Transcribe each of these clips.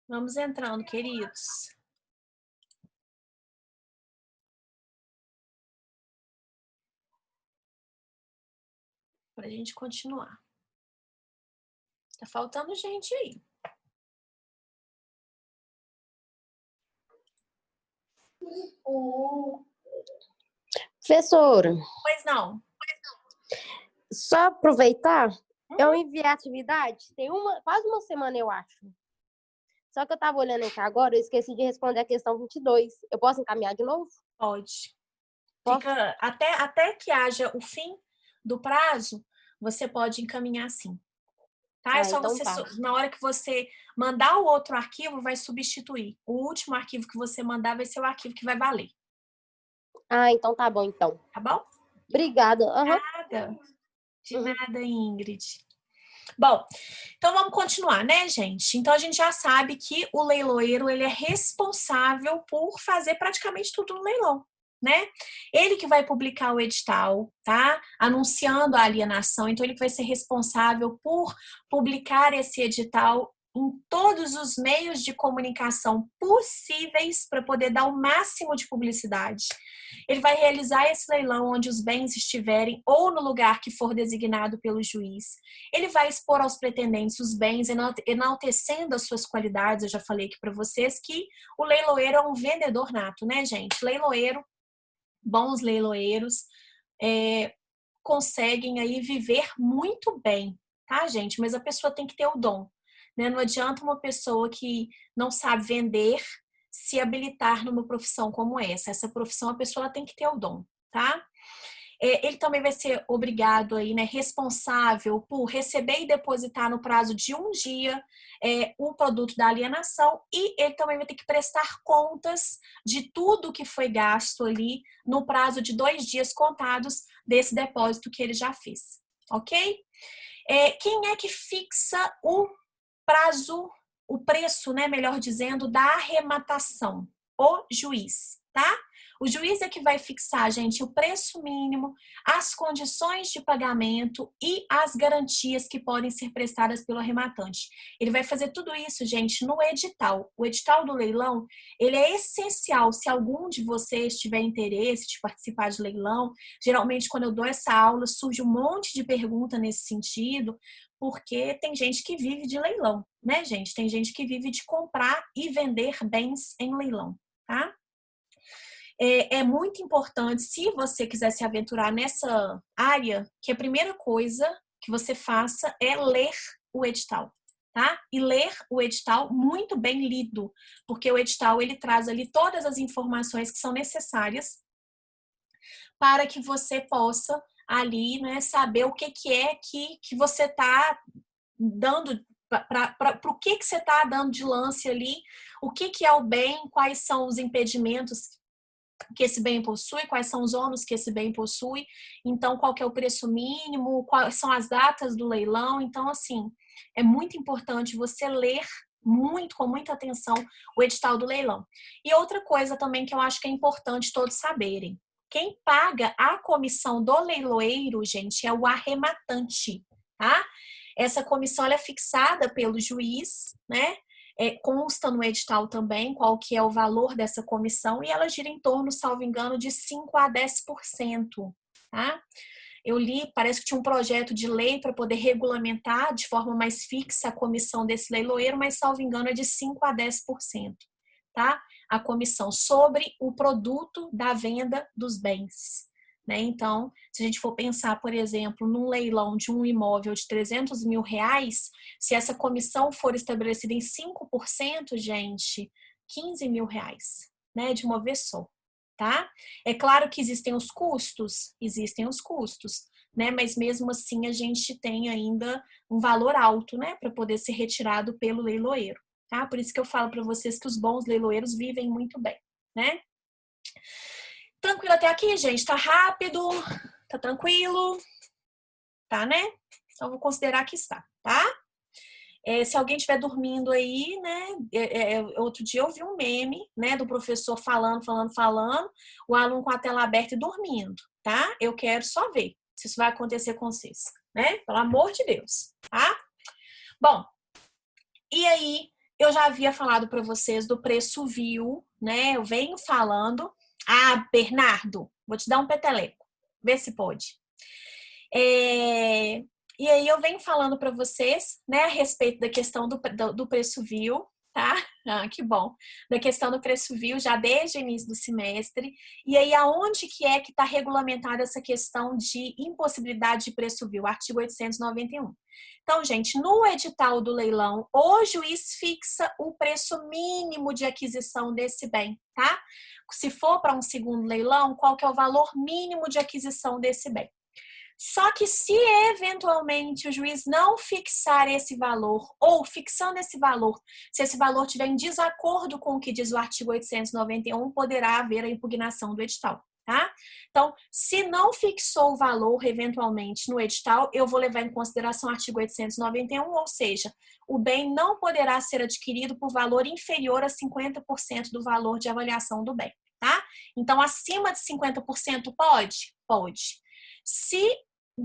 Vamos entrando, queridos. Para a gente continuar. Tá faltando gente aí. Professora, Pois não. só aproveitar, eu enviei a atividade, tem quase uma semana, eu acho. Só que eu tava olhando aqui agora, eu esqueci de responder a questão 22. Eu posso encaminhar de novo? Pode. Posso? Fica até que haja o fim do prazo, você pode encaminhar sim. Tá? É só Então você, tá. na hora que você mandar o outro arquivo, vai substituir. O último arquivo que você mandar vai ser o arquivo que vai valer. Então tá bom, então. Tá bom? Obrigada. Nada. De nada, Ingrid. Bom, então vamos continuar, né, gente? Então a gente já sabe que o leiloeiro, ele é responsável por fazer praticamente tudo no leilão, né? Ele que vai publicar o edital, tá? Anunciando a alienação, então ele vai ser responsável por publicar esse edital em todos os meios de comunicação possíveis para poder dar o máximo de publicidade. Ele vai realizar esse leilão onde os bens estiverem ou no lugar que for designado pelo juiz. Ele vai expor aos pretendentes os bens, enaltecendo as suas qualidades. Eu já falei aqui para vocês que o leiloeiro é um vendedor nato, né, gente? Leiloeiro, bons leiloeiros, conseguem aí viver muito bem, tá, gente? Mas a pessoa tem que ter o dom, né? Não adianta uma pessoa que não sabe vender se habilitar numa profissão como essa. Essa profissão, a pessoa ela tem que ter o dom, tá? Ele também vai ser obrigado aí, né, responsável por receber e depositar no prazo de um dia o produto da alienação, e ele também vai ter que prestar contas de tudo que foi gasto ali no prazo de 2 dias contados desse depósito que ele já fez, ok? Quem é que fixa o prazo, o preço, né, melhor dizendo, da arrematação? O juiz, tá? O juiz é que vai fixar, gente, o preço mínimo, as condições de pagamento e as garantias que podem ser prestadas pelo arrematante. Ele vai fazer tudo isso, gente, no edital. O edital do leilão, ele é essencial. Se algum de vocês tiver interesse de participar de leilão, geralmente quando eu dou essa aula, surge um monte de pergunta nesse sentido, porque tem gente que vive de leilão, né, gente? Tem gente que vive de comprar e vender bens em leilão, tá? É muito importante, se você quiser se aventurar nessa área, que a primeira coisa que você faça é ler o edital, tá? E ler o edital muito bem lido, porque o edital ele traz ali todas as informações que são necessárias para que você possa ali, né, saber o que é que você está dando, para o que você está dando de lance ali, o que é o bem, quais são os impedimentos que esse bem possui, quais são os ônus que esse bem possui, então qual que é o preço mínimo, quais são as datas do leilão. Então, assim, é muito importante você ler muito, com muita atenção, o edital do leilão. E outra coisa também que eu acho que é importante todos saberem, quem paga a comissão do leiloeiro, gente, é o arrematante, tá? Essa comissão ela é fixada pelo juiz, né? Consta no edital também qual que é o valor dessa comissão, e ela gira em torno, salvo engano, de 5 a 10%, tá? Eu li, parece que tinha um projeto de lei para poder regulamentar de forma mais fixa a comissão desse leiloeiro, mas salvo engano é de 5 a 10%, tá? A comissão sobre o produto da venda dos bens. Né? Então, se a gente for pensar, por exemplo, num leilão de um imóvel de 300 mil reais, se essa comissão for estabelecida em 5%, gente, 15 mil reais, né? De uma vez só, tá? É claro que existem os custos, né? Mas mesmo assim a gente tem ainda um valor alto, né? Para poder ser retirado pelo leiloeiro, tá? Por isso que eu falo para vocês que os bons leiloeiros vivem muito bem, né? Tranquilo até aqui, gente? Tá rápido? Tá tranquilo? Tá, né? Então, vou considerar que está, tá? Se alguém estiver dormindo aí, né? Outro dia eu vi um meme, né? Do professor falando, o aluno com a tela aberta e dormindo, tá? Eu quero só ver se isso vai acontecer com vocês, né? Pelo amor de Deus, tá? Bom, e aí, eu já havia falado para vocês do preço vil, né? Eu venho falando. Ah, Bernardo, vou te dar um peteleco. Vê se pode. E aí eu venho falando para vocês, né, a respeito da questão do preço vil, tá? Ah, que bom. Da questão do preço vil já desde o início do semestre. E aí aonde que é que está regulamentada essa questão de impossibilidade de preço vil? Artigo 891. Então, gente, no edital do leilão, o juiz fixa o preço mínimo de aquisição desse bem, tá? Se for para um segundo leilão, qual que é o valor mínimo de aquisição desse bem? Só que se eventualmente o juiz não fixar esse valor, ou fixando esse valor, se esse valor estiver em desacordo com o que diz o artigo 891, poderá haver a impugnação do edital, tá? Então, se não fixou o valor eventualmente no edital, eu vou levar em consideração o artigo 891, ou seja, o bem não poderá ser adquirido por valor inferior a 50% do valor de avaliação do bem, tá? Então, acima de 50% pode? Pode. Se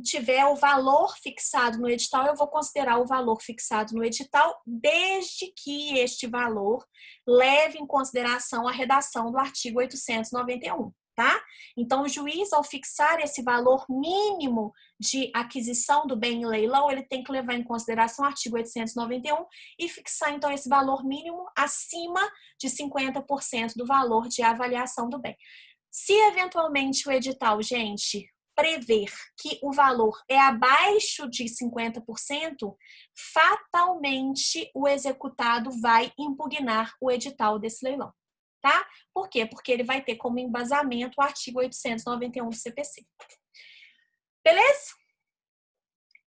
tiver o valor fixado no edital, eu vou considerar o valor fixado no edital, desde que este valor leve em consideração a redação do artigo 891, tá? Então, o juiz, ao fixar esse valor mínimo de aquisição do bem em leilão, ele tem que levar em consideração o artigo 891 e fixar, então, esse valor mínimo acima de 50% do valor de avaliação do bem. Se, eventualmente, o edital, gente, prever que o valor é abaixo de 50%, fatalmente o executado vai impugnar o edital desse leilão, tá? Por quê? Porque ele vai ter como embasamento o artigo 891 do CPC. Beleza?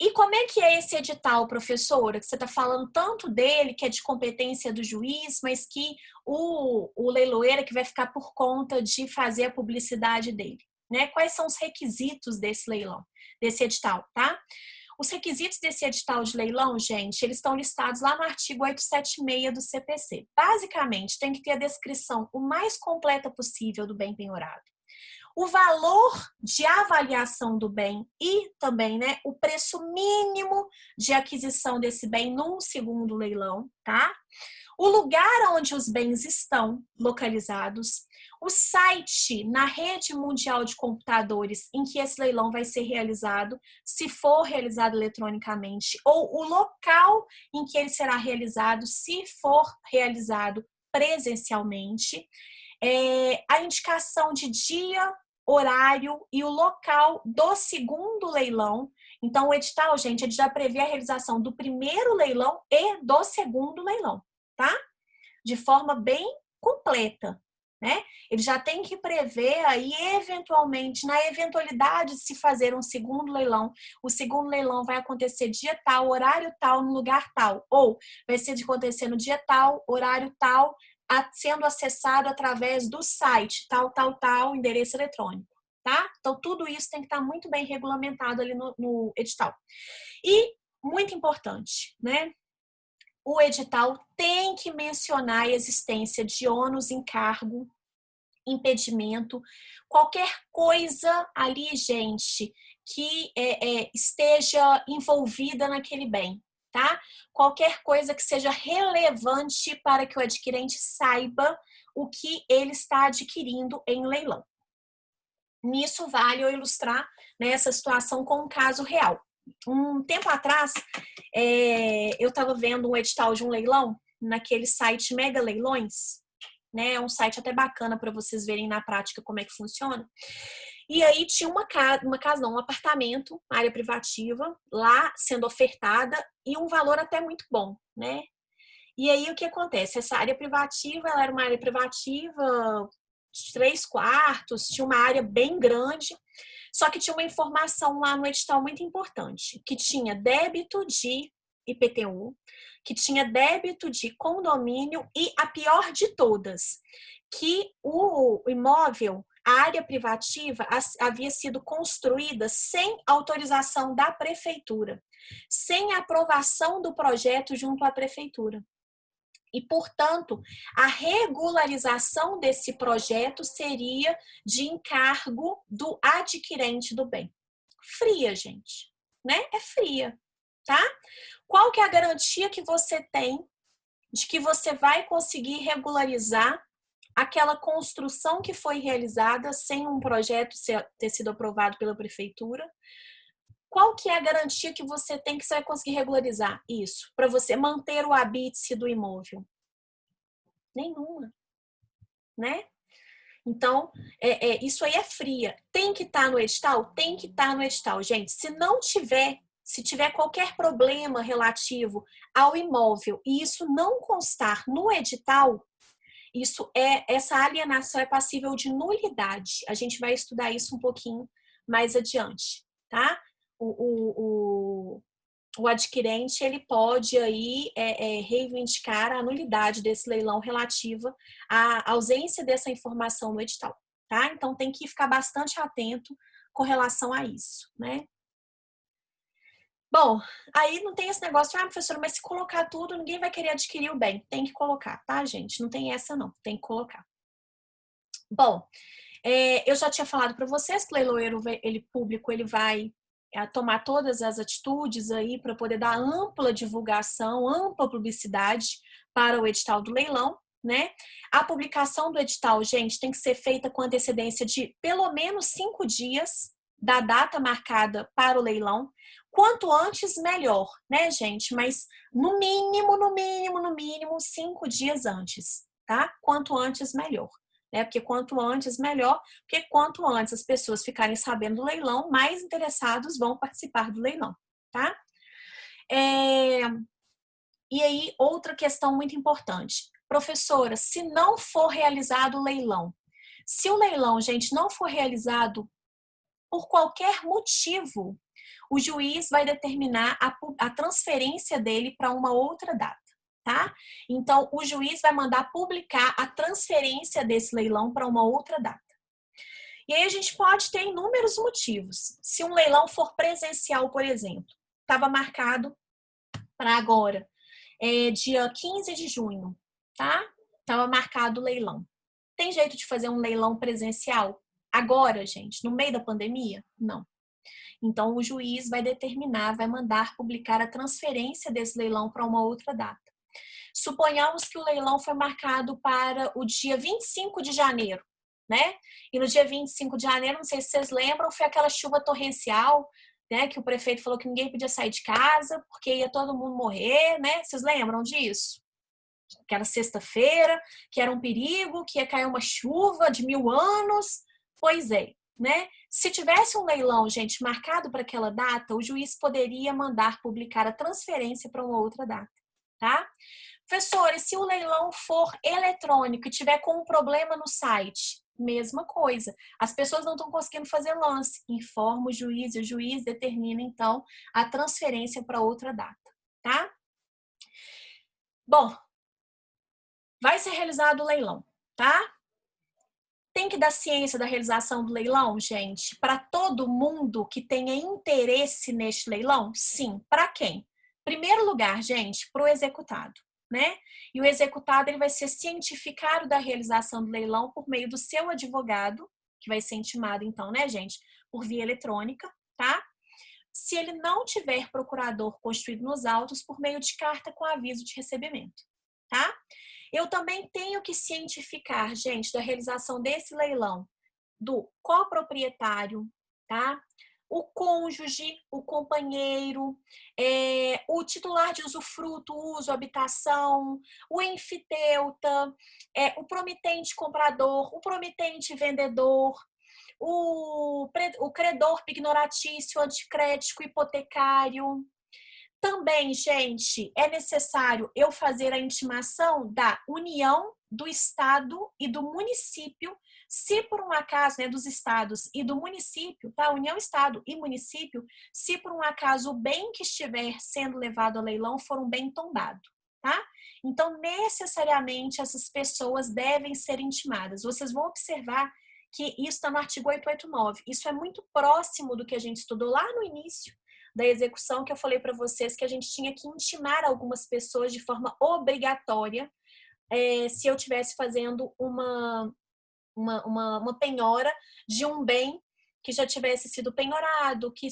E como é que é esse edital, professora? Que você está falando tanto dele, que é de competência do juiz, mas que o leiloeiro é que vai ficar por conta de fazer a publicidade dele, né? Quais são os requisitos desse leilão, desse edital, tá? Os requisitos desse edital de leilão, gente, eles estão listados lá no artigo 876 do CPC. Basicamente, tem que ter a descrição o mais completa possível do bem penhorado, o valor de avaliação do bem e também, né, o preço mínimo de aquisição desse bem num segundo leilão, tá? O lugar onde os bens estão localizados, o site na rede mundial de computadores em que esse leilão vai ser realizado, se for realizado eletronicamente, ou o local em que ele será realizado, se for realizado presencialmente, a indicação de dia, horário e o local do segundo leilão. Então, o edital, gente, ele já prevê a realização do primeiro leilão e do segundo leilão, tá? De forma bem completa, né? Ele já tem que prever aí, eventualmente, na eventualidade de se fazer um segundo leilão, o segundo leilão vai acontecer dia tal, horário tal, no lugar tal, ou vai ser de acontecer no dia tal, horário tal, sendo acessado através do site, tal, endereço eletrônico, tá? Então, tudo isso tem que estar muito bem regulamentado ali no edital. E, muito importante, né? O edital tem que mencionar a existência de ônus, encargo, impedimento, qualquer coisa ali, gente, que esteja envolvida naquele bem, tá? Qualquer coisa que seja relevante para que o adquirente saiba o que ele está adquirindo em leilão. Nisso vale eu ilustrar, né, essa situação com um caso real. Um tempo atrás, eu estava vendo um edital de um leilão naquele site Mega Leilões, né? É um site até bacana para vocês verem na prática como é que funciona. E aí tinha um apartamento, área privativa, lá sendo ofertada e um valor até muito bom, né? E aí o que acontece? Essa área privativa, ela era uma área privativa de 3 quartos, tinha uma área bem grande, só que tinha uma informação lá no edital muito importante, que tinha débito de IPTU, que tinha débito de condomínio e a pior de todas, que o imóvel, a área privativa, havia sido construída sem autorização da prefeitura, sem aprovação do projeto junto à prefeitura. E, portanto, a regularização desse projeto seria de encargo do adquirente do bem. Fria, gente, né? É fria, tá? Qual que é a garantia que você tem de que você vai conseguir regularizar aquela construção que foi realizada sem um projeto ter sido aprovado pela prefeitura? Qual que é a garantia que você tem que você vai conseguir regularizar isso para você manter o habite do imóvel? Nenhuma, né? Então, isso aí é fria. Tem que estar no edital? Tem que estar no edital, gente. Se não tiver, se tiver qualquer problema relativo ao imóvel e isso não constar no edital, essa alienação é passível de nulidade. A gente vai estudar isso um pouquinho mais adiante, tá? O adquirente ele pode aí reivindicar a nulidade desse leilão relativa à ausência dessa informação no edital, tá? Então tem que ficar bastante atento com relação a isso, né? Bom, aí não tem esse negócio, professora, mas se colocar tudo, ninguém vai querer adquirir o bem. Tem que colocar, tá, gente? Não tem essa não, tem que colocar. Bom, eu já tinha falado para vocês que o leiloeiro público ele vai tomar todas as atitudes aí para poder dar ampla divulgação, ampla publicidade para o edital do leilão, né? A publicação do edital, gente, tem que ser feita com antecedência de pelo menos 5 dias da data marcada para o leilão. Quanto antes, melhor, né, gente? Mas no mínimo, 5 dias antes, tá? Quanto antes, melhor. Porque quanto antes, melhor, porque quanto antes as pessoas ficarem sabendo do leilão, mais interessados vão participar do leilão, tá? E aí, outra questão muito importante. Professora, se não for realizado o leilão, se o leilão, gente, não for realizado por qualquer motivo, o juiz vai determinar a transferência dele para uma outra data. Tá? Então, o juiz vai mandar publicar a transferência desse leilão para uma outra data. E aí a gente pode ter inúmeros motivos. Se um leilão for presencial, por exemplo, estava marcado para agora, dia 15 de junho, tá? Estava marcado o leilão. Tem jeito de fazer um leilão presencial agora, gente, no meio da pandemia? Não. Então, o juiz vai determinar, vai mandar publicar a transferência desse leilão para uma outra data. Suponhamos que o leilão foi marcado para o dia 25 de janeiro, né? E no dia 25 de janeiro, não sei se vocês lembram, foi aquela chuva torrencial, né? Que o prefeito falou que ninguém podia sair de casa porque ia todo mundo morrer, né? Vocês lembram disso? Que era sexta-feira, que era um perigo, que ia cair uma chuva de 1000 anos. Pois é, né? Se tivesse um leilão, gente, marcado para aquela data, o juiz poderia mandar publicar a transferência para uma outra data, tá? Professor, e se o leilão for eletrônico e tiver com um problema no site? Mesma coisa. As pessoas não estão conseguindo fazer lance. Informa o juiz e o juiz determina, então, a transferência para outra data, tá? Bom, vai ser realizado o leilão, tá? Tem que dar ciência da realização do leilão, gente? Para todo mundo que tenha interesse neste leilão? Sim. Para quem? Primeiro lugar, gente, para o executado, né? E o executado ele vai ser cientificado da realização do leilão por meio do seu advogado, que vai ser intimado, então, né, gente, por via eletrônica, tá? Se ele não tiver procurador constituído nos autos, por meio de carta com aviso de recebimento, tá? Eu também tenho que cientificar, gente, da realização desse leilão do coproprietário, tá? O cônjuge, o companheiro, o titular de usufruto, uso, habitação, o enfiteuta, o promitente comprador, o promitente vendedor, o credor pignoratício, anticrético, hipotecário. Também, gente, é necessário eu fazer a intimação da União, do Estado e do município, se por um acaso, né, dos estados e do município, tá? União, Estado e município, se por um acaso o bem que estiver sendo levado a leilão for um bem tombado, tá? Então, necessariamente, essas pessoas devem ser intimadas. Vocês vão observar que isso está no artigo 889. Isso é muito próximo do que a gente estudou lá no início da execução, que eu falei para vocês que a gente tinha que intimar algumas pessoas de forma obrigatória se eu estivesse fazendo uma penhora de um bem que já tivesse sido penhorado, que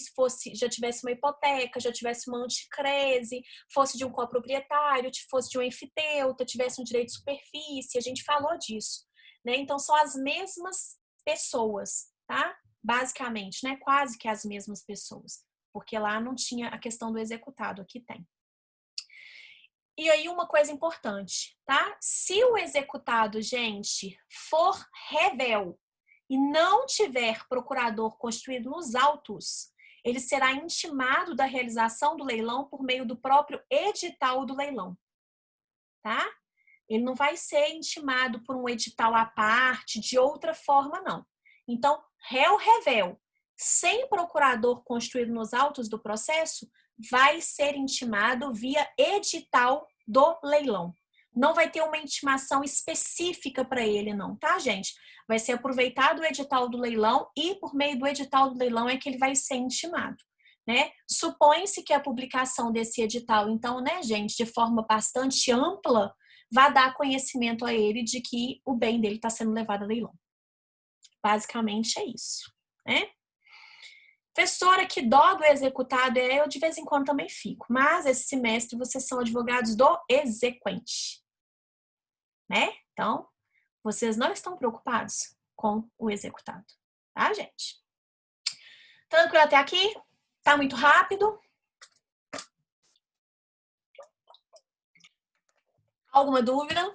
já tivesse uma hipoteca, já tivesse uma anticrese, fosse de um coproprietário, fosse de um enfiteuta, tivesse um direito de superfície, a gente falou disso, né? Então, são as mesmas pessoas, tá? Basicamente, né? Quase que as mesmas pessoas, porque lá não tinha a questão do executado, aqui tem. E aí, uma coisa importante, tá? Se o executado, gente, for revel e não tiver procurador constituído nos autos, ele será intimado da realização do leilão por meio do próprio edital do leilão, tá? Ele não vai ser intimado por um edital à parte, de outra forma, não. Então, réu revel, sem procurador constituído nos autos do processo, vai ser intimado via edital do leilão. Não vai ter uma intimação específica para ele, não, tá, gente? Vai ser aproveitado o edital do leilão e, por meio do edital do leilão, é que ele vai ser intimado, né? Supõe-se que a publicação desse edital, então, né, gente, de forma bastante ampla, vai dar conhecimento a ele de que o bem dele está sendo levado a leilão. Basicamente é isso, né? Professora, que dó do executado, eu de vez em quando também fico, mas esse semestre vocês são advogados do exequente, né? Então, vocês não estão preocupados com o executado, tá, gente? Tranquilo até aqui? Tá muito rápido? Alguma dúvida?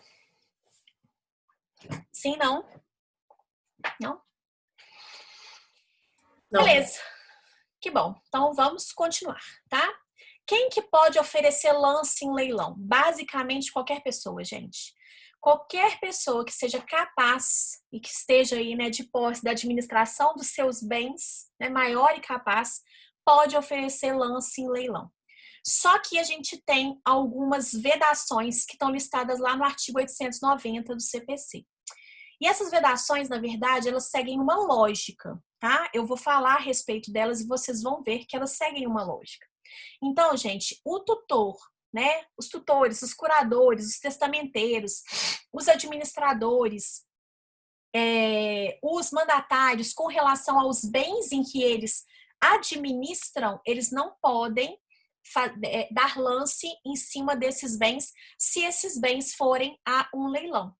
Sim, não? Não? Não. Beleza. Que bom. Então, vamos continuar, tá? Quem que pode oferecer lance em leilão? Basicamente, qualquer pessoa, gente. Qualquer pessoa que seja capaz e que esteja aí, né, de posse da administração dos seus bens, né, maior e capaz, pode oferecer lance em leilão. Só que a gente tem algumas vedações que estão listadas lá no artigo 890 do CPC. E essas vedações, na verdade, elas seguem uma lógica, tá? Eu vou falar a respeito delas e vocês vão ver que elas seguem uma lógica. Então, gente, o tutor, né? Os tutores, os curadores, os testamenteiros, os administradores, os mandatários, com relação aos bens em que eles administram, eles não podem dar lance em cima desses bens se esses bens forem a um leilão.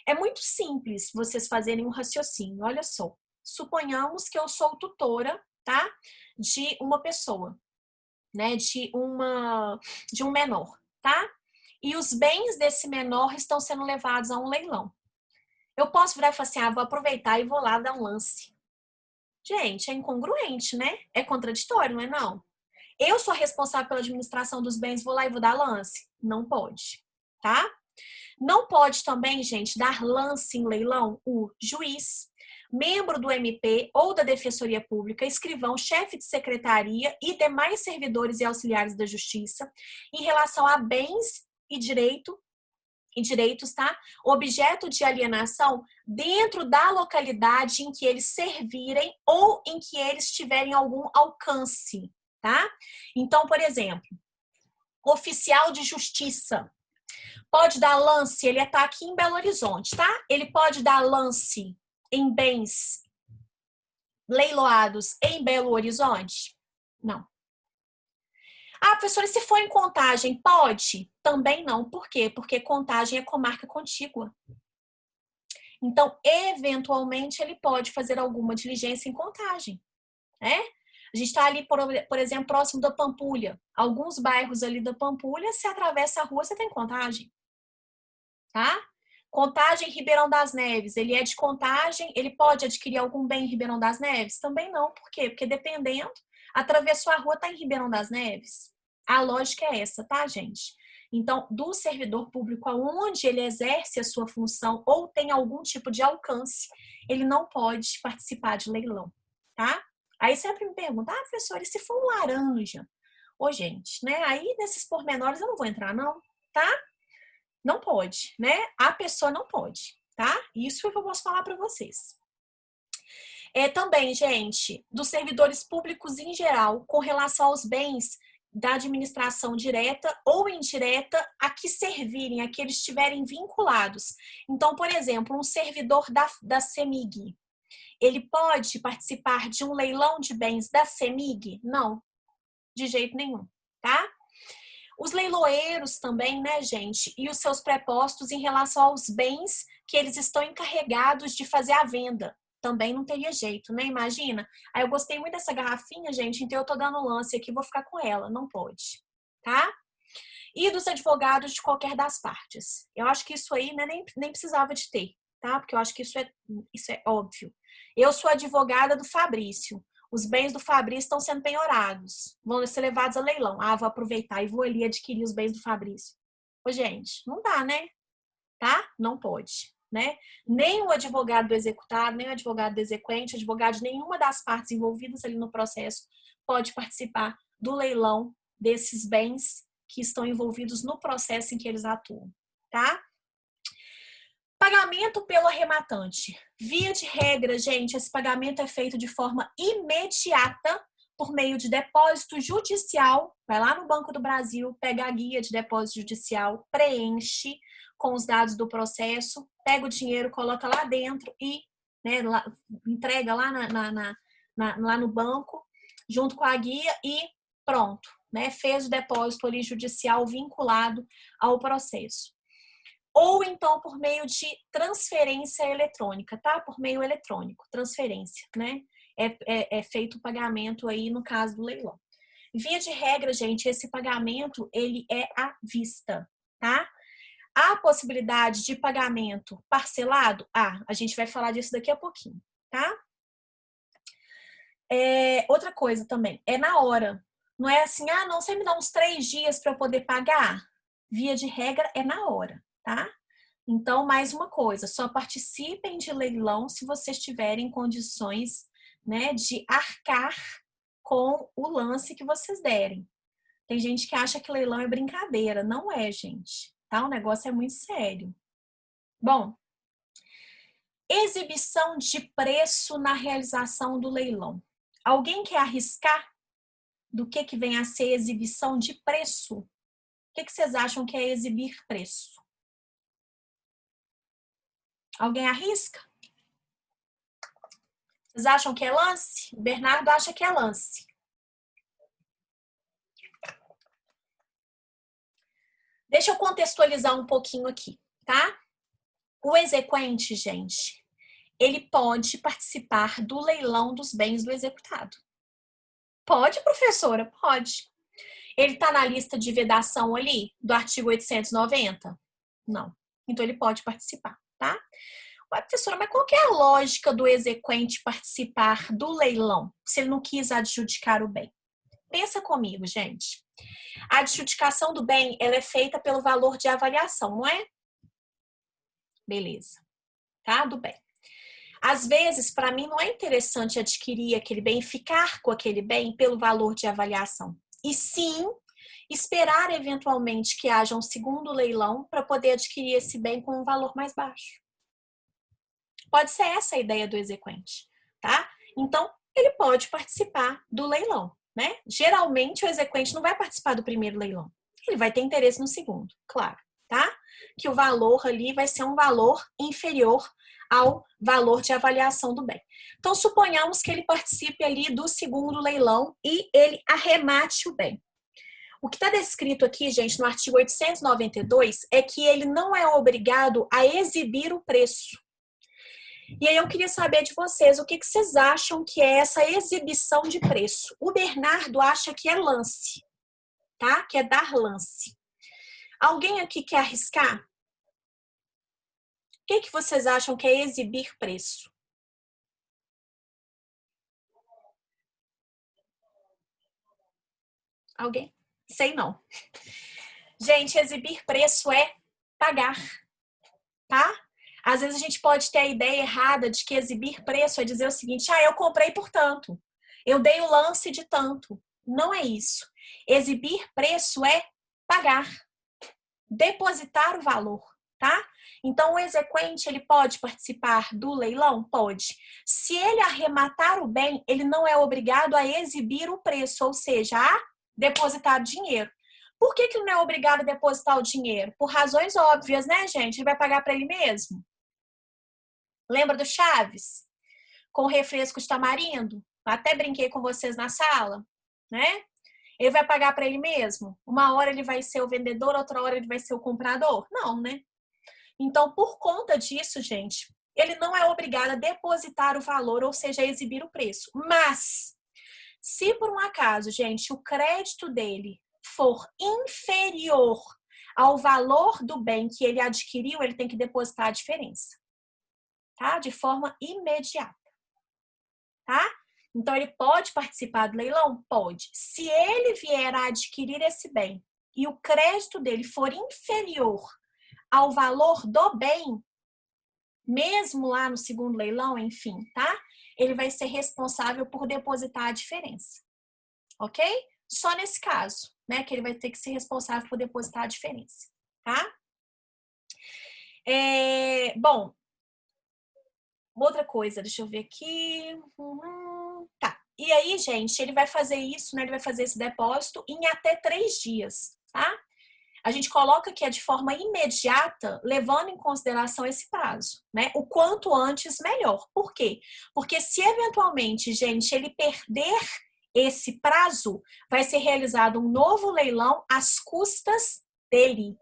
É muito simples vocês fazerem um raciocínio. Olha só, suponhamos que eu sou tutora, tá? De uma pessoa, né? De um menor, tá? E os bens desse menor estão sendo levados a um leilão. Eu posso virar e falar assim, vou aproveitar e vou lá dar um lance. Gente, é incongruente, né? É contraditório, não é não? Eu sou responsável pela administração dos bens, vou lá e vou dar lance? Não pode, tá? Não pode também, gente, dar lance em leilão o juiz, membro do MP ou da Defensoria Pública, escrivão, chefe de secretaria e demais servidores e auxiliares da Justiça em relação a bens e direitos, tá? Objeto de alienação dentro da localidade em que eles servirem ou em que eles tiverem algum alcance, tá? Então, por exemplo, oficial de justiça pode dar lance, ele está aqui em Belo Horizonte, tá? Ele pode dar lance em bens leiloados em Belo Horizonte? Não. Professora, se for em Contagem, pode? Também não. Por quê? Porque Contagem é comarca contígua. Então, eventualmente, ele pode fazer alguma diligência em Contagem, né? A gente está ali, por exemplo, próximo da Pampulha. Alguns bairros ali da Pampulha, você atravessa a rua, você tem Contagem. Tá? Contagem Ribeirão das Neves, ele é de Contagem, ele pode adquirir algum bem em Ribeirão das Neves? Também não, por quê? Porque dependendo, atravessou a rua, tá em Ribeirão das Neves. A lógica é essa, tá, gente? Então, do servidor público aonde ele exerce a sua função ou tem algum tipo de alcance, ele não pode participar de leilão, tá? Aí sempre me pergunta, professora, e se for um laranja? Ô, gente, né? Aí nesses pormenores eu não vou entrar, não, tá? Não pode, né? A pessoa não pode, tá? Isso é o que eu posso falar para vocês. Também, gente, dos servidores públicos em geral, com relação aos bens da administração direta ou indireta a que servirem, a que eles estiverem vinculados. Então, por exemplo, um servidor da CEMIG, Ele pode participar de um leilão de bens da CEMIG? Não, de jeito nenhum, tá? Os leiloeiros também, né, gente? E os seus prepostos em relação aos bens que eles estão encarregados de fazer a venda. Também não teria jeito, né? Imagina. Aí eu gostei muito dessa garrafinha, gente, então eu tô dando lance aqui, vou ficar com ela. Não pode, tá? E dos advogados de qualquer das partes. Eu acho que isso aí, né, nem precisava de ter, tá? Porque eu acho que isso é óbvio. Eu sou advogada do Fabrício. Os bens do Fabrício estão sendo penhorados. Vão ser levados a leilão. Ah, vou aproveitar e vou ali adquirir os bens do Fabrício. Ô, gente, não dá, né? Tá? Não pode, né? Nem o advogado do executado, nem o advogado do exequente, advogado de nenhuma das partes envolvidas ali no processo pode participar do leilão desses bens que estão envolvidos no processo em que eles atuam, tá? Pagamento pelo arrematante. Via de regra, gente, esse pagamento é feito de forma imediata por meio de depósito judicial. Vai lá no Banco do Brasil, pega a guia de depósito judicial, preenche com os dados do processo, pega o dinheiro, coloca lá dentro e, né, entrega lá, lá no banco, junto com a guia e pronto, né? Fez o depósito ali judicial vinculado ao processo. Ou então por meio de transferência eletrônica, tá? Por meio eletrônico, transferência, né? É feito o pagamento aí no caso do leilão. Via de regra, gente, esse pagamento, ele é à vista, tá? Há possibilidade de pagamento parcelado? A gente vai falar disso daqui a pouquinho, tá? Outra coisa também, é na hora. Não é assim, não, você me dá uns 3 dias para eu poder pagar? Via de regra, é na hora, tá? Então, mais uma coisa, só participem de leilão se vocês tiverem condições, né, de arcar com o lance que vocês derem. Tem gente que acha que leilão é brincadeira. Não é, gente. Tá? O negócio é muito sério. Bom, exibição de preço na realização do leilão. Alguém quer arriscar do que vem a ser exibição de preço? O que vocês acham que é exibir preço? Alguém arrisca? Vocês acham que é lance? O Bernardo acha que é lance. Deixa eu contextualizar um pouquinho aqui, tá? O exequente, gente, ele pode participar do leilão dos bens do executado. Pode, professora? Pode. Ele está na lista de vedação ali, do artigo 890? Não. Então, ele pode participar, tá? Ué, professora, mas qual que é a lógica do exequente participar do leilão, se ele não quis adjudicar o bem? Pensa comigo, gente. A adjudicação do bem, ela é feita pelo valor de avaliação, não é? Beleza. Tá? Do bem. Às vezes, para mim, não é interessante adquirir aquele bem, ficar com aquele bem pelo valor de avaliação. E sim, esperar eventualmente que haja um segundo leilão para poder adquirir esse bem com um valor mais baixo. Pode ser essa a ideia do exequente, tá? Então, ele pode participar do leilão, né? Geralmente, o exequente não vai participar do primeiro leilão. Ele vai ter interesse no segundo, claro, tá? Que o valor ali vai ser um valor inferior ao valor de avaliação do bem. Então, suponhamos que ele participe ali do segundo leilão e ele arremate o bem. O que está descrito aqui, gente, no artigo 892, é que ele não é obrigado a exibir o preço. E aí eu queria saber de vocês, o que vocês acham que é essa exibição de preço? O Bernardo acha que é lance, tá? Que é dar lance. Alguém aqui quer arriscar? O que vocês acham que é exibir preço? Alguém? Sei não. Gente, exibir preço é pagar, tá? Às vezes a gente pode ter a ideia errada de que exibir preço é dizer o seguinte, eu comprei por tanto, eu dei o lance de tanto. Não é isso. Exibir preço é pagar, depositar o valor, tá? Então, o exequente, ele pode participar do leilão? Pode. Se ele arrematar o bem, ele não é obrigado a exibir o preço, ou seja, a depositar dinheiro. Por que ele não é obrigado a depositar o dinheiro? Por razões óbvias, né, gente? Ele vai pagar para ele mesmo. Lembra do Chaves? com refresco de tamarindo? Até brinquei com vocês na sala, né? Ele vai pagar para ele mesmo? Uma hora ele vai ser o vendedor, outra hora ele vai ser o comprador? Não, né? Então, por conta disso, gente, ele não é obrigado a depositar o valor, ou seja, a exibir o preço. Mas, se por um acaso, gente, o crédito dele for inferior ao valor do bem que ele adquiriu, ele tem que depositar a diferença, tá? De forma imediata, tá? Então, ele pode participar do leilão? Pode. Se ele vier a adquirir esse bem e o crédito dele for inferior ao valor do bem, mesmo lá no segundo leilão, enfim, tá? Ele vai ser responsável por depositar a diferença, ok? Só nesse caso, né, que ele vai ter que ser responsável por depositar a diferença, tá? Bom, outra coisa, deixa eu ver aqui. Tá. E aí, gente, ele vai fazer isso, né? Ele vai fazer esse depósito em até 3 dias, tá? A gente coloca que é de forma imediata, levando em consideração esse prazo, né? O quanto antes, melhor. Por quê? Porque se eventualmente, gente, ele perder esse prazo, vai ser realizado um novo leilão às custas dele.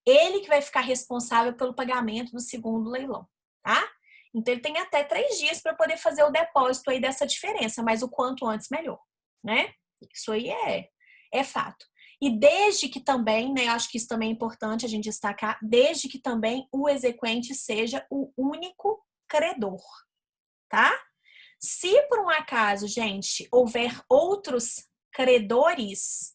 Ele que vai ficar responsável pelo pagamento do segundo leilão, tá? Então, ele tem até 3 dias para poder fazer o depósito aí dessa diferença, mas o quanto antes, melhor, né? Isso aí é fato. E desde que também, né, acho que isso também é importante a gente destacar, desde que também o exequente seja o único credor, tá? Se por um acaso, gente, houver outros credores,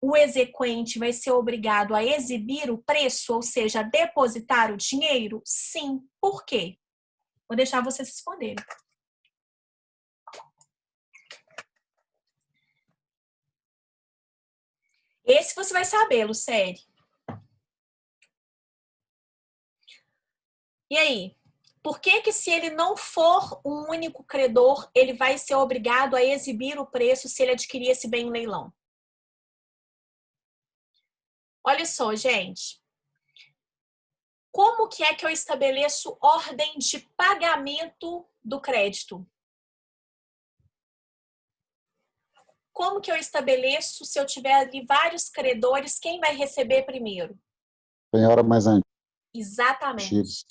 o exequente vai ser obrigado a exibir o preço, ou seja, a depositar o dinheiro? Sim. Por quê? Vou deixar vocês responderem. Esse você vai saber, Lucélia. E aí? Por que se ele não for um único credor, ele vai ser obrigado a exibir o preço se ele adquirir esse bem em leilão? Olha só, gente. Como que é que eu estabeleço ordem de pagamento do crédito? Como que eu estabeleço, se eu tiver ali vários credores, quem vai receber primeiro? Penhora mais antiga. Exatamente.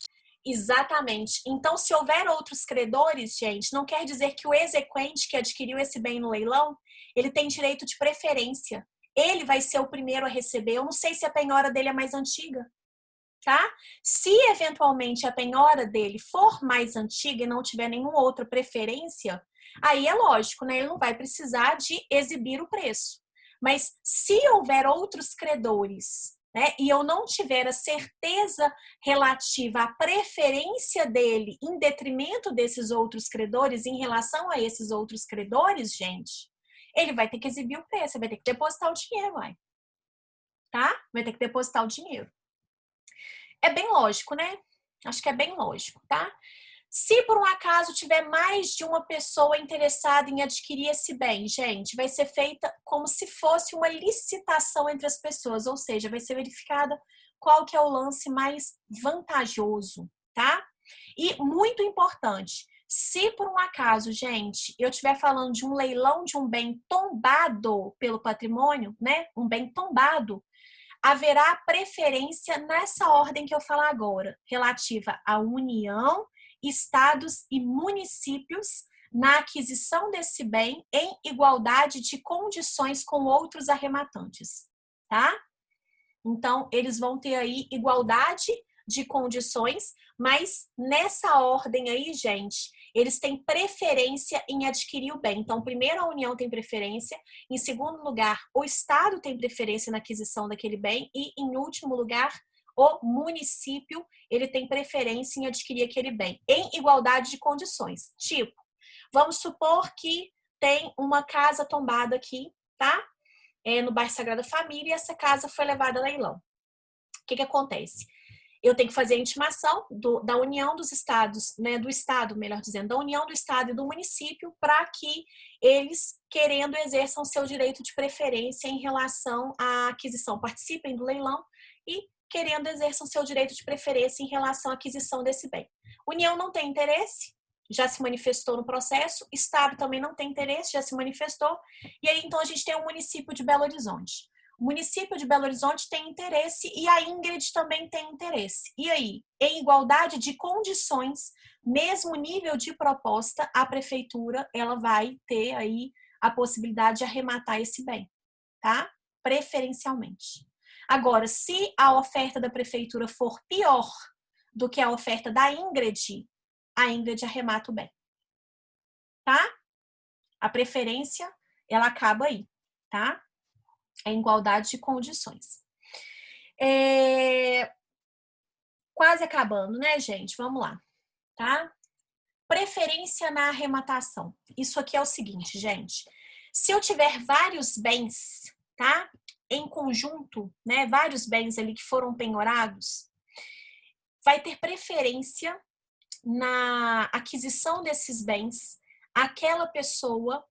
Exatamente. Então, se houver outros credores, gente, não quer dizer que o exequente que adquiriu esse bem no leilão, ele tem direito de preferência. Ele vai ser o primeiro a receber. Eu não sei se a penhora dele é mais antiga, tá? Se eventualmente a penhora dele for mais antiga e não tiver nenhuma outra preferência, aí é lógico, né? Ele não vai precisar de exibir o preço. Mas se houver outros credores, né, e eu não tiver a certeza relativa à preferência dele em detrimento desses outros credores, em relação a esses outros credores, gente, ele vai ter que exibir o preço, vai ter que depositar o dinheiro, vai. Tá? Vai ter que depositar o dinheiro. É bem lógico, né? Acho que é bem lógico, tá? Se por um acaso tiver mais de uma pessoa interessada em adquirir esse bem, gente, vai ser feita como se fosse uma licitação entre as pessoas, ou seja, vai ser verificada qual que é o lance mais vantajoso, tá? E muito importante, se por um acaso, gente, eu estiver falando de um leilão de um bem tombado pelo patrimônio, né? Um bem tombado, haverá preferência nessa ordem que eu falar agora, relativa à União, estados e municípios na aquisição desse bem em igualdade de condições com outros arrematantes, tá? Então, eles vão ter aí igualdade de condições, mas nessa ordem aí, gente, eles têm preferência em adquirir o bem. Então, primeiro a União tem preferência, em segundo lugar, o Estado tem preferência na aquisição daquele bem e, em último lugar, o município, ele tem preferência em adquirir aquele bem, em igualdade de condições. Tipo, vamos supor que tem uma casa tombada aqui, tá? No bairro Sagrada Família, e essa casa foi levada a leilão. O que acontece? Eu tenho que fazer a intimação da União dos Estados, né, do Estado, melhor dizendo, da União do Estado e do município, para que eles, querendo, exerçam seu direito de preferência em relação à aquisição, participem do leilão e, querendo, exerçam seu direito de preferência em relação à aquisição desse bem. União não tem interesse, já se manifestou no processo, Estado também não tem interesse, já se manifestou, e aí então a gente tem o município de Belo Horizonte. O município de Belo Horizonte tem interesse e a Ingrid também tem interesse. E aí, em igualdade de condições, mesmo nível de proposta, a prefeitura ela vai ter aí a possibilidade de arrematar esse bem, tá? Preferencialmente. Agora, se a oferta da prefeitura for pior do que a oferta da Ingrid, a Ingrid arremata o bem, tá? A preferência, ela acaba aí, tá? É igualdade de condições. Quase acabando, né, gente? Vamos lá, tá? Preferência na arrematação. Isso aqui é o seguinte, gente. Se eu tiver vários bens, tá? Em conjunto, né? Vários bens ali que foram penhorados, vai ter preferência na aquisição desses bens aquela pessoa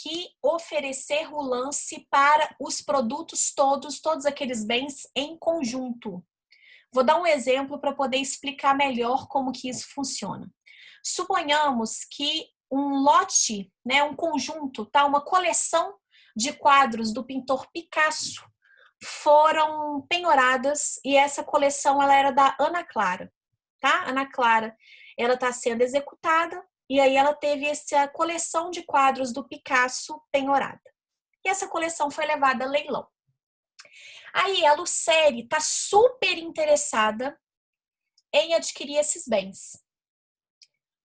que oferecer o lance para os produtos todos aqueles bens em conjunto. Vou dar um exemplo para poder explicar melhor como que isso funciona. Suponhamos que um lote, né, um conjunto, tá, uma coleção de quadros do pintor Picasso foram penhoradas e essa coleção ela era da Ana Clara, tá? Ana Clara, ela está sendo executada e aí ela teve essa coleção de quadros do Picasso penhorada. E essa coleção foi levada a leilão. Aí a Lucélia está super interessada em adquirir esses bens.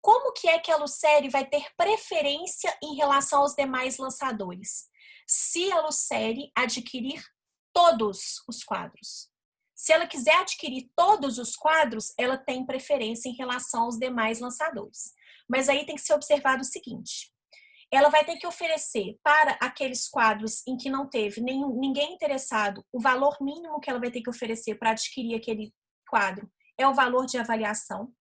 Como que é que a Lucélia vai ter preferência em relação aos demais lançadores? Se a Lucélia adquirir todos os quadros. Se ela quiser adquirir todos os quadros, ela tem preferência em relação aos demais lançadores. Mas aí tem que ser observado o seguinte: ela vai ter que oferecer para aqueles quadros em que não teve ninguém interessado, o valor mínimo que ela vai ter que oferecer para adquirir aquele quadro é o valor de avaliação.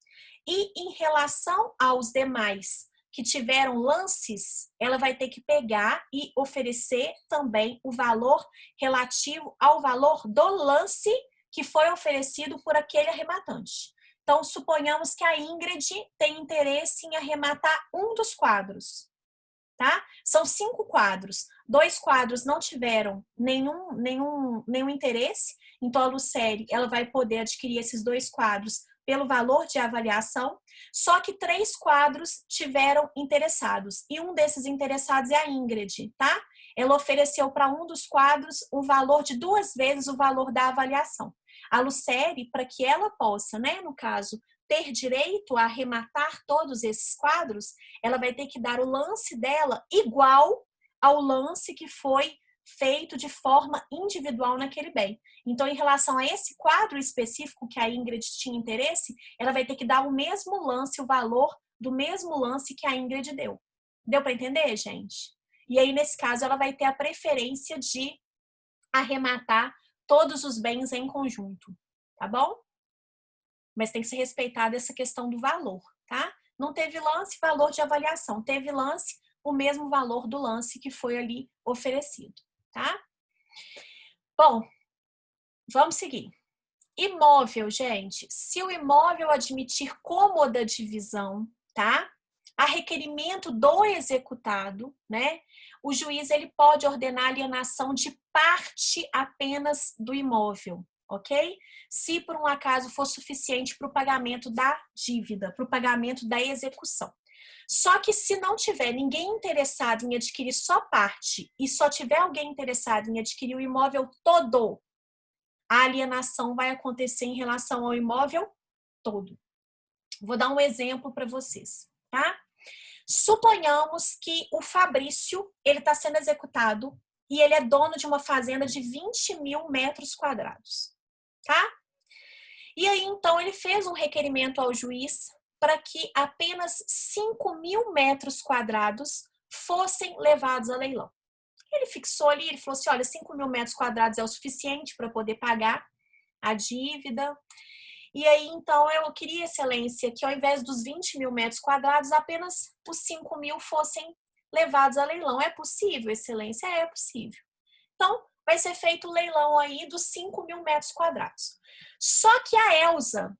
E em relação aos demais que tiveram lances, ela vai ter que pegar e oferecer também o valor relativo ao valor do lance que foi oferecido por aquele arrematante. Então, suponhamos que a Ingrid tem interesse em arrematar um dos quadros, tá? São 5 quadros. 2 quadros não tiveram nenhum interesse, então a Lucélia ela vai poder adquirir esses 2 quadros pelo valor de avaliação, só que 3 quadros tiveram interessados, e um desses interessados é a Ingrid, tá? Ela ofereceu para um dos quadros o valor de 2 vezes o valor da avaliação. A Lucélia, para que ela possa, né, no caso, ter direito a arrematar todos esses quadros, ela vai ter que dar o lance dela igual ao lance que foi feito de forma individual naquele bem. Então, em relação a esse quadro específico que a Ingrid tinha interesse, ela vai ter que dar o mesmo lance, o valor do mesmo lance que a Ingrid deu. Deu para entender, gente? E aí, nesse caso, ela vai ter a preferência de arrematar todos os bens em conjunto, tá bom? Mas tem que ser respeitada essa questão do valor, tá? Não teve lance, valor de avaliação. Teve lance, o mesmo valor do lance que foi ali oferecido, tá? Bom, vamos seguir. Imóvel, gente. Se o imóvel admitir cômoda divisão, tá? A requerimento do executado, né? O juiz ele pode ordenar alienação de parte apenas do imóvel, ok? Se por um acaso for suficiente para o pagamento da dívida, para o pagamento da execução. Só que se não tiver ninguém interessado em adquirir só parte e só tiver alguém interessado em adquirir o imóvel todo, a alienação vai acontecer em relação ao imóvel todo. Vou dar um exemplo para vocês, tá? Suponhamos que o Fabrício, ele está sendo executado e ele é dono de uma fazenda de 20 mil metros quadrados, tá? E aí, então, ele fez um requerimento ao juiz para que apenas 5 mil metros quadrados fossem levados a leilão. Ele fixou ali, ele falou assim, olha, 5 mil metros quadrados é o suficiente para poder pagar a dívida. E aí, então, eu queria, excelência, que ao invés dos 20 mil metros quadrados, apenas os 5 mil fossem levados a leilão. É possível, excelência? É possível. Então, vai ser feito o leilão aí dos 5 mil metros quadrados. Só que a Elza,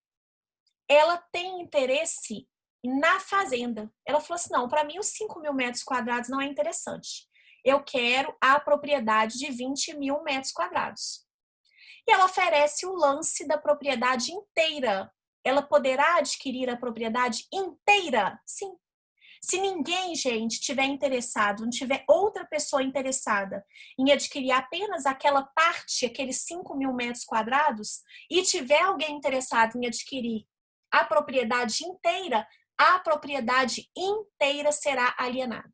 ela tem interesse na fazenda. Ela falou assim, não, para mim os 5 mil metros quadrados não é interessante. Eu quero a propriedade de 20 mil metros quadrados. E ela oferece o lance da propriedade inteira. Ela poderá adquirir a propriedade inteira? Sim. Se ninguém, gente, tiver interessado, não tiver outra pessoa interessada em adquirir apenas aquela parte, aqueles 5 mil metros quadrados, e tiver alguém interessado em adquirir a propriedade inteira, a propriedade inteira será alienada.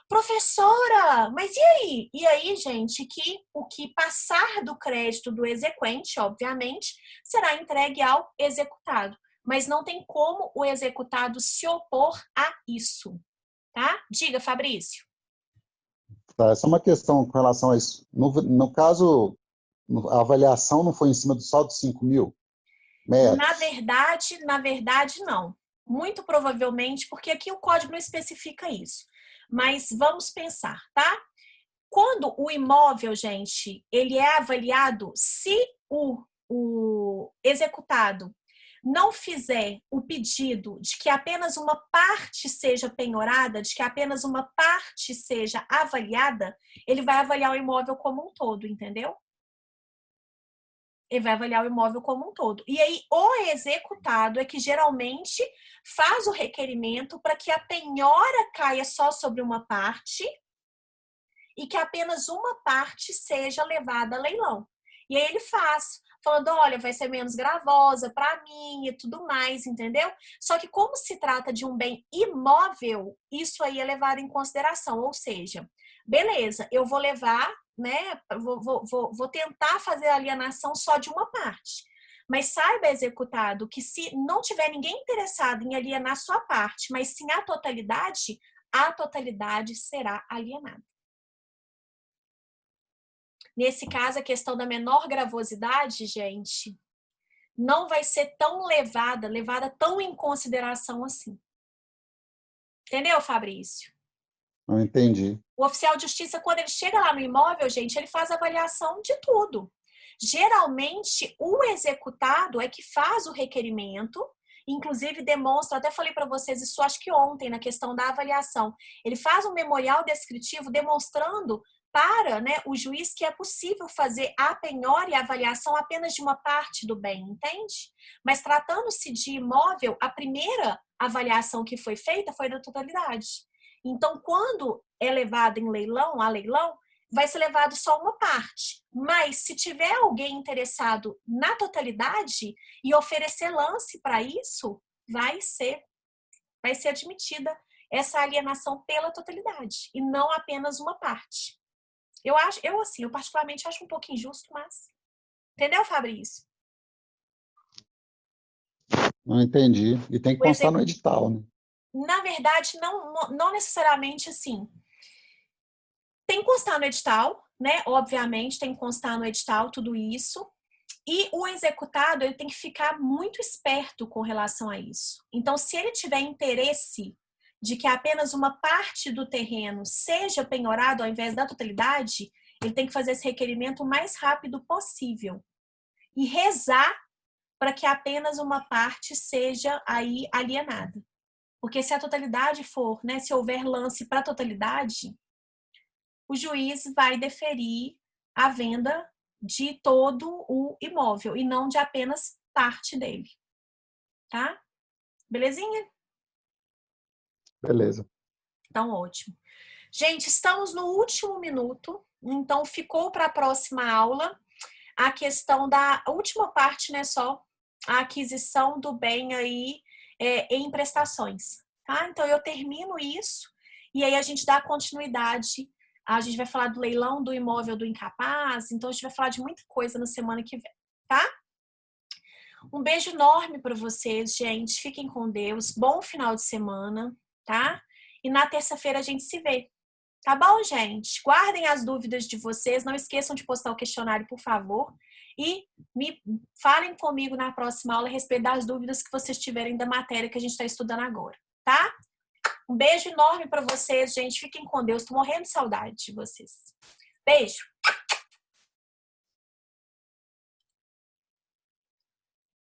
Professora, mas e aí? E aí, gente, que o que passar do crédito do exequente, obviamente, será entregue ao executado. Mas não tem como o executado se opor a isso, tá? Diga, Fabrício. Tá, essa é uma questão com relação a isso. No caso, a avaliação não foi em cima só dos 5 mil metros? Na verdade, não. Muito provavelmente, porque aqui o código não especifica isso. Mas vamos pensar, tá? Quando o imóvel, gente, ele é avaliado, se o executado não fizer o pedido de que apenas uma parte seja penhorada, de que apenas uma parte seja avaliada, ele vai avaliar o imóvel como um todo, entendeu? Ele vai avaliar o imóvel como um todo. E aí, o executado é que geralmente faz o requerimento para que a penhora caia só sobre uma parte e que apenas uma parte seja levada a leilão. E aí ele faz, falando, olha, vai ser menos gravosa para mim e tudo mais, entendeu? Só que como se trata de um bem imóvel, isso aí é levado em consideração, ou seja, beleza, eu vou levar, né, vou tentar fazer a alienação só de uma parte. Mas saiba, executado, que se não tiver ninguém interessado em alienar sua parte, mas sim a totalidade será alienada. Nesse caso, a questão da menor gravosidade, gente, não vai ser tão levada tão em consideração assim. Entendeu, Fabrício? Não entendi. O oficial de justiça, quando ele chega lá no imóvel, gente, ele faz a avaliação de tudo. Geralmente, o executado é que faz o requerimento, inclusive demonstra, até falei para vocês isso acho que ontem, na questão da avaliação. Ele faz um memorial descritivo demonstrando para, né, o juiz que é possível fazer a penhora e a avaliação apenas de uma parte do bem, entende? Mas tratando-se de imóvel, a primeira avaliação que foi feita foi da totalidade. Então, quando é levado em leilão, a leilão, vai ser levado só uma parte. Mas se tiver alguém interessado na totalidade e oferecer lance para isso, vai ser admitida essa alienação pela totalidade e não apenas uma parte. Eu particularmente acho um pouco injusto, mas entendeu, Fabrício? Não entendi. E tem que constar no edital, né? Na verdade, não necessariamente assim. Tem que constar no edital, né? Obviamente, tem que constar no edital tudo isso. E o executado, ele tem que ficar muito esperto com relação a isso. Então, se ele tiver interesse de que apenas uma parte do terreno seja penhorado ao invés da totalidade, ele tem que fazer esse requerimento o mais rápido possível. E rezar para que apenas uma parte seja aí alienada. Porque se a totalidade for, né, se houver lance para a totalidade, o juiz vai deferir a venda de todo o imóvel e não de apenas parte dele. Tá? Belezinha? Beleza. Então, ótimo. Gente, estamos no último minuto, então ficou para a próxima aula a questão da última parte, né, só a aquisição do bem aí em prestações, tá? Então, eu termino isso e aí a gente dá continuidade. A gente vai falar do leilão do imóvel do incapaz, então a gente vai falar de muita coisa na semana que vem, tá? Um beijo enorme para vocês, gente. Fiquem com Deus. Bom final de semana, tá? E na terça-feira a gente se vê. Tá bom, gente? Guardem as dúvidas de vocês. Não esqueçam de postar o questionário, por favor. E me falem comigo na próxima aula a respeito das dúvidas que vocês tiverem da matéria que a gente está estudando agora, tá? Um beijo enorme para vocês, gente. Fiquem com Deus. Tô morrendo de saudade de vocês. Beijo!